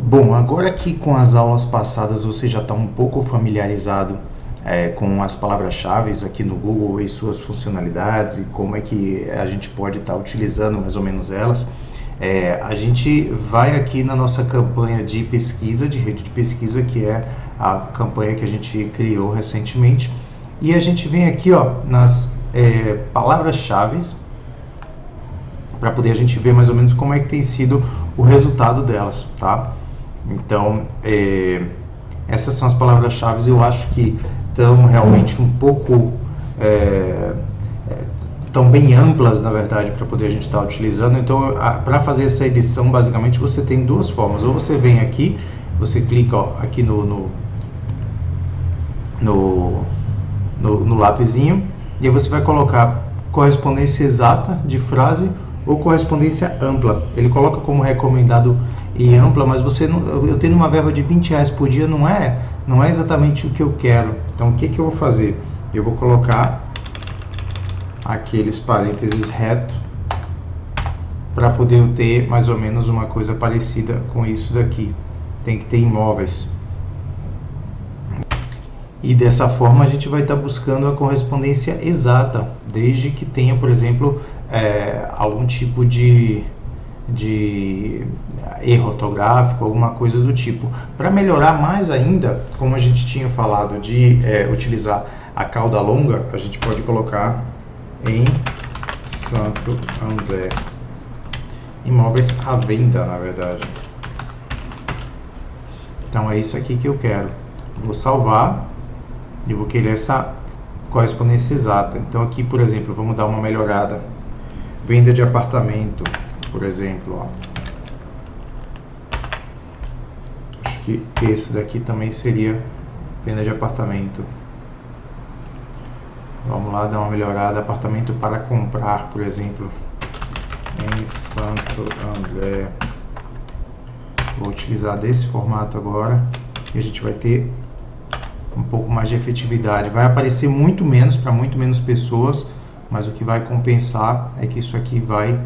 Bom, agora que com as aulas passadas você já está um pouco familiarizado com as palavras-chave aqui no Google e suas funcionalidades e como é que a gente pode estar utilizando mais ou menos elas, a gente vai aqui na nossa campanha de pesquisa, de rede de pesquisa, que é a campanha que a gente criou recentemente, e a gente vem aqui nas palavras-chave para poder a gente ver mais ou menos como é que tem sido o resultado delas, tá? Então, essas são as palavras-chave, eu acho que estão realmente um pouco, estão bem amplas, na verdade, para poder a gente estar utilizando. Então, para fazer essa edição, basicamente, você tem duas formas. Ou você vem aqui, você clica aqui no lapisinho, e aí você vai colocar correspondência exata de frase ou correspondência ampla. Ele coloca como recomendado e ampla, mas eu tendo uma verba de R$20 por dia não é exatamente o que eu quero. Então o que eu vou fazer? Eu vou colocar aqueles parênteses reto para poder ter mais ou menos uma coisa parecida com isso daqui. Tem que ter imóveis. E dessa forma a gente vai estar buscando a correspondência exata, desde que tenha, por exemplo, algum tipo de erro ortográfico, alguma coisa do tipo. Para melhorar mais ainda, como a gente tinha falado de utilizar a cauda longa, a gente pode colocar em Santo André. Imóveis à venda, na verdade. Então é isso aqui que eu quero. Vou salvar e vou querer essa correspondência exata. Então aqui, por exemplo, vamos dar uma melhorada. Venda de apartamento, por exemplo. Acho que esse daqui também seria venda de apartamento. Vamos lá dar uma melhorada. Apartamento para comprar, por exemplo, em Santo André. Vou utilizar desse formato agora e a gente vai ter um pouco mais de efetividade. Vai aparecer muito menos para muito menos pessoas, mas o que vai compensar é que isso aqui vai,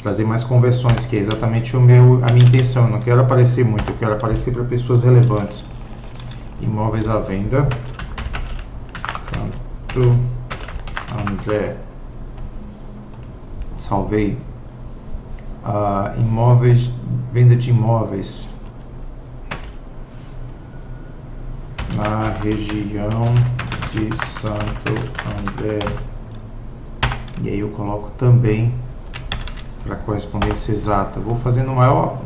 trazer mais conversões, que é exatamente a minha intenção. Eu não quero aparecer muito, eu quero aparecer para pessoas relevantes. Imóveis à venda, Santo André. Salvei. Imóveis, venda de imóveis na região de Santo André. E aí eu coloco também para correspondência exata. Vou fazendo maior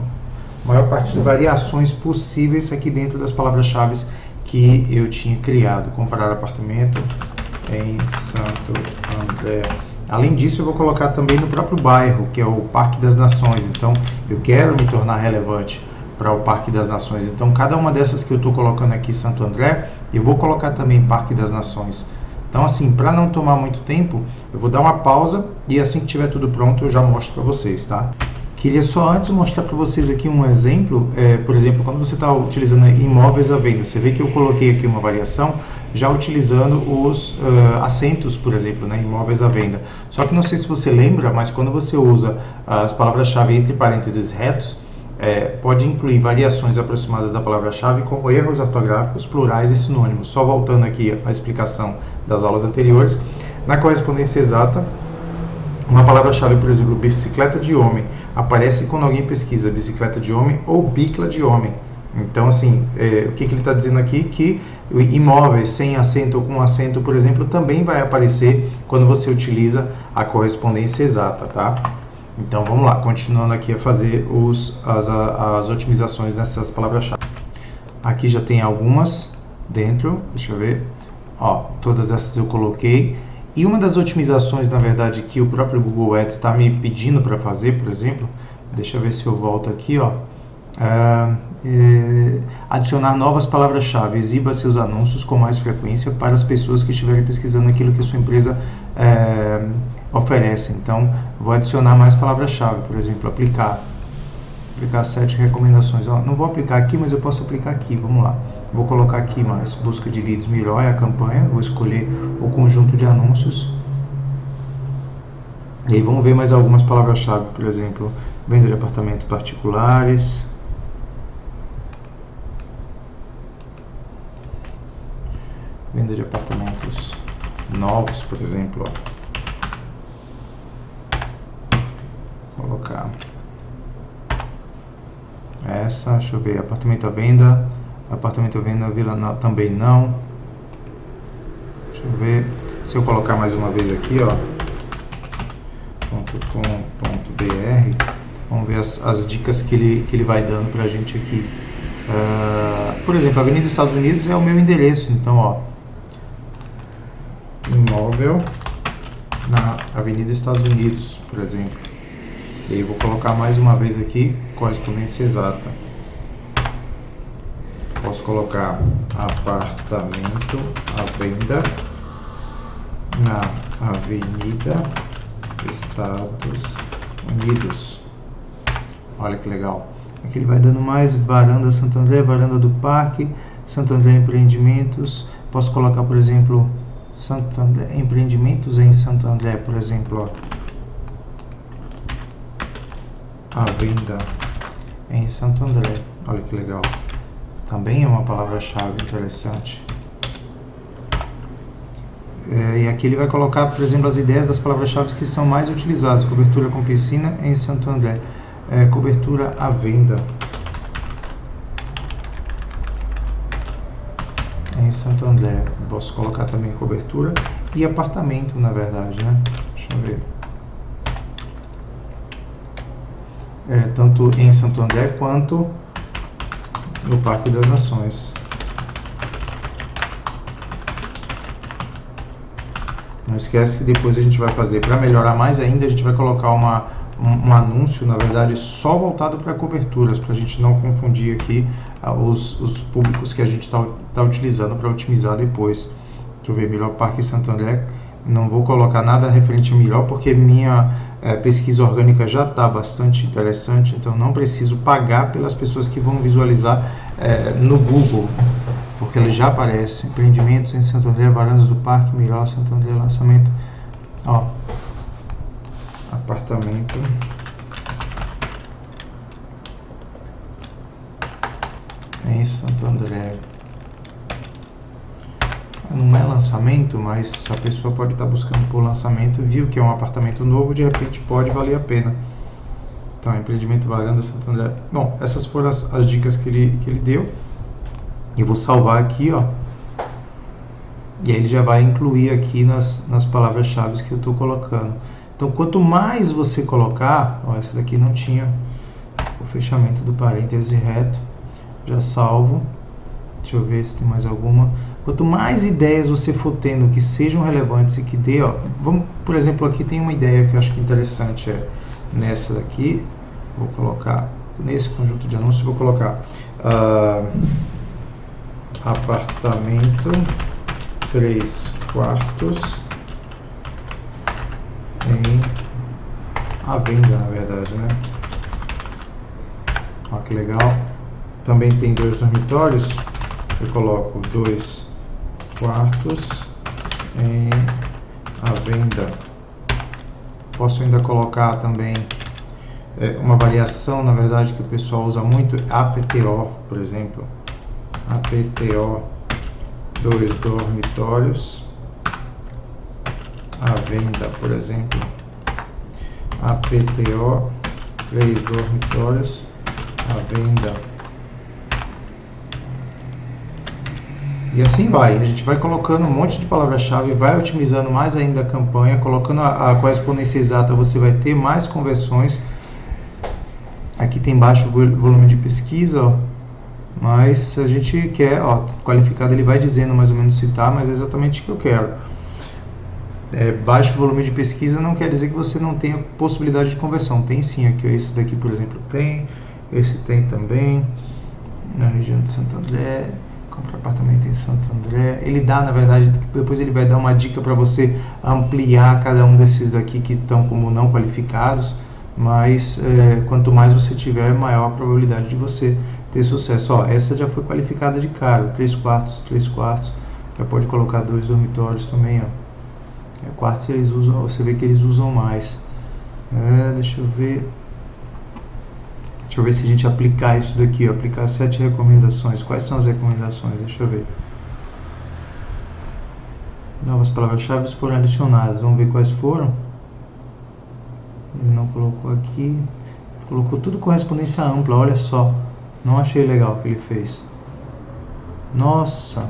parte de variações possíveis aqui dentro das palavras-chave que eu tinha criado. Comprar apartamento em Santo André. Além disso, eu vou colocar também no próprio bairro, que é o Parque das Nações. Então, eu quero me tornar relevante para o Parque das Nações. Então, cada uma dessas que eu estou colocando aqui, Santo André, eu vou colocar também Parque das Nações. Então, assim, para não tomar muito tempo, eu vou dar uma pausa e assim que tiver tudo pronto, eu já mostro para vocês, tá? Queria só antes mostrar para vocês aqui um exemplo. Por exemplo, quando você está utilizando imóveis à venda, você vê que eu coloquei aqui uma variação já utilizando os assentos, por exemplo, né, imóveis à venda. Só que não sei se você lembra, mas quando você usa as palavras-chave entre parênteses retos, pode incluir variações aproximadas da palavra-chave como erros ortográficos, plurais e sinônimos. Só voltando aqui à explicação das aulas anteriores, na correspondência exata, uma palavra-chave, por exemplo, bicicleta de homem, aparece quando alguém pesquisa bicicleta de homem ou bicla de homem. Então, assim, o que ele está dizendo aqui? Que imóveis sem acento ou com acento, por exemplo, também vai aparecer quando você utiliza a correspondência exata, tá? Então, vamos lá, continuando aqui a fazer as otimizações nessas palavras-chave. Aqui já tem algumas dentro, deixa eu ver. Todas essas eu coloquei. E uma das otimizações, na verdade, que o próprio Google Ads está me pedindo para fazer, por exemplo, deixa eu ver se eu volto aqui, adicionar novas palavras-chave. Exiba seus anúncios com mais frequência para as pessoas que estiverem pesquisando aquilo que a sua empresa oferece. Então, vou adicionar mais palavras-chave, por exemplo, aplicar 7 recomendações. Não vou aplicar aqui, mas eu posso aplicar aqui. Vamos lá. Vou colocar aqui mais. Busca de leads melhor é a campanha. Vou escolher o conjunto de anúncios. E aí vamos ver mais algumas palavras-chave, por exemplo, venda de apartamentos particulares, venda de apartamentos novos, por exemplo, ó. Colocar essa, deixa eu ver, apartamento à venda, Vila também não. Deixa eu ver, se eu colocar mais uma vez aqui, ó, .com.br, vamos ver as dicas que ele vai dando pra gente aqui. Por exemplo, a Avenida dos Estados Unidos é o meu endereço, então, ó, imóvel na Avenida Estados Unidos, por exemplo. E aí eu vou colocar mais uma vez aqui correspondência exata. Posso colocar apartamento à venda na Avenida Estados Unidos. Olha que legal. Aqui ele vai dando mais varanda Santo André, varanda do Parque, Santo André Empreendimentos. Posso colocar, por exemplo, Santo André, empreendimentos em Santo André, por exemplo, ó. A venda em Santo André. Olha que legal. Também é uma palavra-chave interessante. E aqui ele vai colocar, por exemplo, as ideias das palavras-chave que são mais utilizadas. Cobertura com piscina em Santo André. Cobertura à venda em Santo André. Posso colocar também cobertura e apartamento, na verdade, né? Deixa eu ver. Tanto em Santo André quanto no Parque das Nações. Não esquece que depois a gente vai fazer, para melhorar mais ainda, a gente vai colocar um anúncio, na verdade, só voltado para coberturas, para a gente não confundir aqui os públicos que a gente está utilizando para otimizar depois. Deixa eu ver, melhor Parque Santo André. Não vou colocar nada referente ao melhor, porque minha pesquisa orgânica já está bastante interessante, então não preciso pagar pelas pessoas que vão visualizar no Google, porque ele já aparece. Empreendimentos em Santo André, varandas do Parque, melhor Santo André, lançamento, ó, apartamento em Santo André. Não é lançamento, mas a pessoa pode estar buscando por lançamento, viu que é um apartamento novo, de repente pode valer a pena. Então, empreendimento varanda Santo André. Bom, essas foram as dicas que ele deu. Eu vou salvar aqui, ó. E aí ele já vai incluir aqui nas palavras-chave que eu estou colocando. Então, quanto mais você colocar, ó, essa daqui não tinha o fechamento do parêntese reto. Já salvo. Deixa eu ver se tem mais alguma. Quanto mais ideias você for tendo que sejam relevantes e que dê, ó, vamos, por exemplo, aqui tem uma ideia que eu acho que interessante, nessa daqui, vou colocar, nesse conjunto de anúncios, vou colocar apartamento 3 quartos em à venda, na verdade, né? Olha que legal. Também tem 2 dormitórios, eu coloco 2 quartos em à venda. Posso ainda colocar também uma variação, na verdade, que o pessoal usa muito, APTO, por exemplo. APTO, 2 dormitórios à venda, por exemplo. APTO, 3 dormitórios à venda. E assim vai, a gente vai colocando um monte de palavra-chave, vai otimizando mais ainda a campanha, colocando a correspondência exata, você vai ter mais conversões. Aqui tem baixo volume de pesquisa, ó, mas a gente quer, ó, qualificado, ele vai dizendo mais ou menos se tá, mas é exatamente o que eu quero. Baixo volume de pesquisa não quer dizer que você não tenha possibilidade de conversão, tem sim, aqui, ó, esse daqui, por exemplo, tem, esse tem também, na região de Santo André. Comprar apartamento em Santo André. Ele dá, na verdade, depois ele vai dar uma dica para você ampliar cada um desses daqui que estão como não qualificados, mas quanto mais você tiver, maior a probabilidade de você ter sucesso. Ó, essa já foi qualificada de cara, 3 quartos, já pode colocar 2 dormitórios também, ó. Quartos eles usam, você vê que eles usam mais. Deixa eu ver. Deixa eu ver se a gente aplicar isso daqui, ó, aplicar 7 recomendações. Quais são as recomendações? Deixa eu ver. Novas palavras-chave foram adicionadas. Vamos ver quais foram. Ele não colocou aqui. Colocou tudo correspondência ampla, olha só. Não achei legal o que ele fez. Nossa.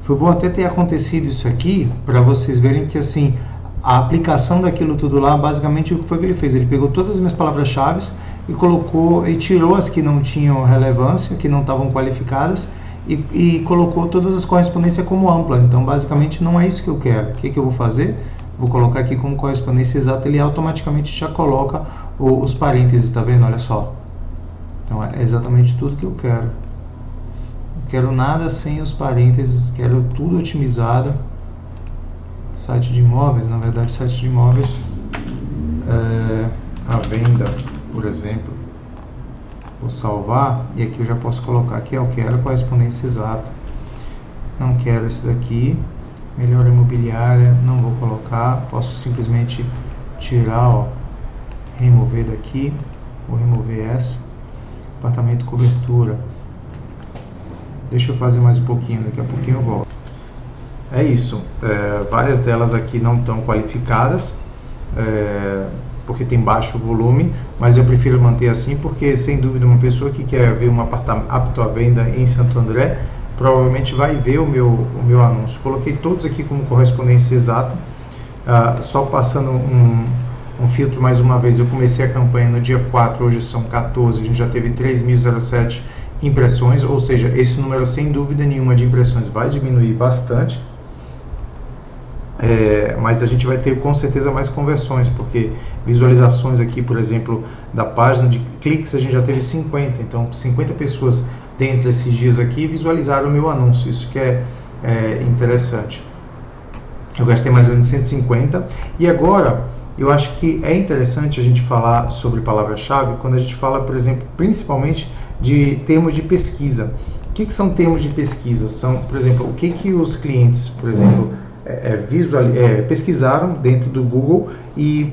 Foi bom até ter acontecido isso aqui, para vocês verem que assim, a aplicação daquilo tudo lá, basicamente o que foi que ele fez? Ele pegou todas as minhas palavras-chave e colocou, e tirou as que não tinham relevância, que não estavam qualificadas, e colocou todas as correspondências como ampla. Então basicamente não é isso que eu quero. O que eu vou fazer? Vou colocar aqui como correspondência exata, ele automaticamente já coloca os parênteses, tá vendo? Olha só. Então é exatamente tudo que eu quero. Não quero nada sem os parênteses, quero tudo otimizado. Site de imóveis, na verdade site de imóveis, a venda, por exemplo. Vou salvar e aqui eu já posso colocar aqui, eu quero a correspondência exata. Não quero esse daqui. Melhor imobiliária, não vou colocar, posso simplesmente tirar, ó, remover daqui, vou remover essa. Apartamento cobertura. Deixa eu fazer mais um pouquinho, daqui a pouquinho eu volto. É isso, várias delas aqui não estão qualificadas, porque tem baixo volume, mas eu prefiro manter assim, porque sem dúvida uma pessoa que quer ver um apartamento apto à venda em Santo André, provavelmente vai ver o meu anúncio. Coloquei todos aqui como correspondência exata, só passando um filtro mais uma vez. Eu comecei a campanha no dia 4, hoje são 14, a gente já teve 3.007 impressões, ou seja, esse número sem dúvida nenhuma de impressões vai diminuir bastante, mas a gente vai ter com certeza mais conversões, porque visualizações aqui, por exemplo, da página de cliques, a gente já teve 50, então 50 pessoas dentro desses dias aqui visualizaram o meu anúncio. Isso que é interessante. Eu gastei mais ou menos 150 e agora eu acho que é interessante a gente falar sobre palavra-chave quando a gente fala, por exemplo, principalmente de termos de pesquisa. O que são termos de pesquisa? São, por exemplo, o que os clientes, por exemplo, pesquisaram dentro do Google e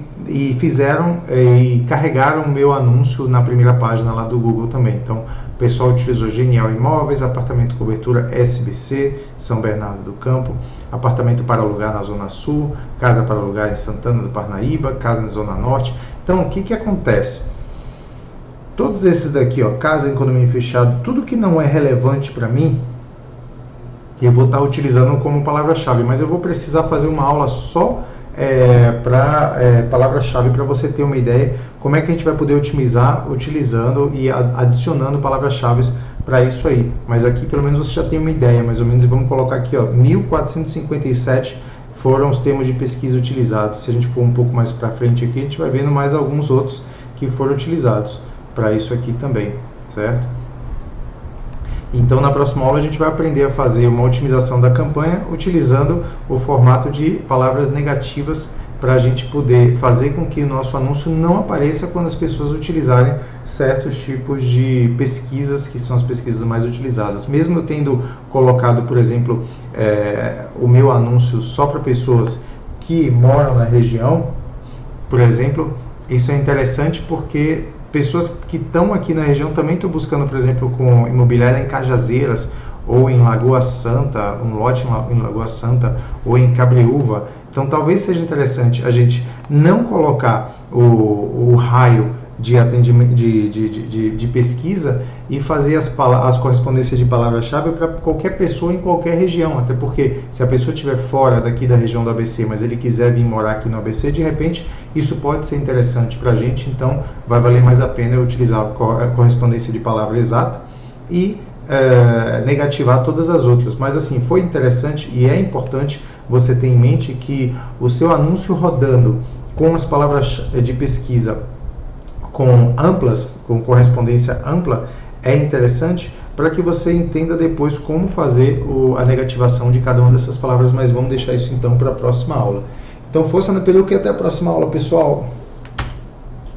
fizeram e carregaram o meu anúncio na primeira página lá do Google também. Então, o pessoal utilizou Genial Imóveis, apartamento cobertura SBC, São Bernardo do Campo, apartamento para alugar na Zona Sul, casa para alugar em Santana do Parnaíba, casa na Zona Norte. Então, o que acontece? Todos esses daqui, ó, casa em condomínio fechado, tudo que não é relevante para mim, eu vou estar utilizando como palavra-chave, mas eu vou precisar fazer uma aula só para palavra-chave, para você ter uma ideia como é que a gente vai poder otimizar utilizando e adicionando palavras-chave para isso aí. Mas aqui pelo menos você já tem uma ideia, mais ou menos, e vamos colocar aqui, ó, 1457 foram os termos de pesquisa utilizados. Se a gente for um pouco mais para frente aqui, a gente vai vendo mais alguns outros que foram utilizados para isso aqui também, certo? Então, na próxima aula, a gente vai aprender a fazer uma otimização da campanha utilizando o formato de palavras negativas para a gente poder fazer com que o nosso anúncio não apareça quando as pessoas utilizarem certos tipos de pesquisas, que são as pesquisas mais utilizadas. Mesmo eu tendo colocado, por exemplo, o meu anúncio só para pessoas que moram na região, por exemplo, isso é interessante porque pessoas que estão aqui na região também estão buscando, por exemplo, com imobiliária em Cajazeiras, ou em Lagoa Santa, um lote em Lagoa Santa, ou em Cabreúva. Então, talvez seja interessante a gente não colocar o raio de atendimento, de pesquisa e fazer as correspondências de palavra-chave para qualquer pessoa em qualquer região, até porque se a pessoa estiver fora daqui da região do ABC, mas ele quiser vir morar aqui no ABC, de repente isso pode ser interessante para a gente, então vai valer mais a pena eu utilizar a correspondência de palavra exata e negativar todas as outras. Mas assim, foi interessante e é importante você ter em mente que o seu anúncio rodando com as palavras de pesquisa com correspondência ampla é interessante para que você entenda depois como fazer a negativação de cada uma dessas palavras, mas vamos deixar isso então para a próxima aula. Então, força na peruca e até a próxima aula, pessoal!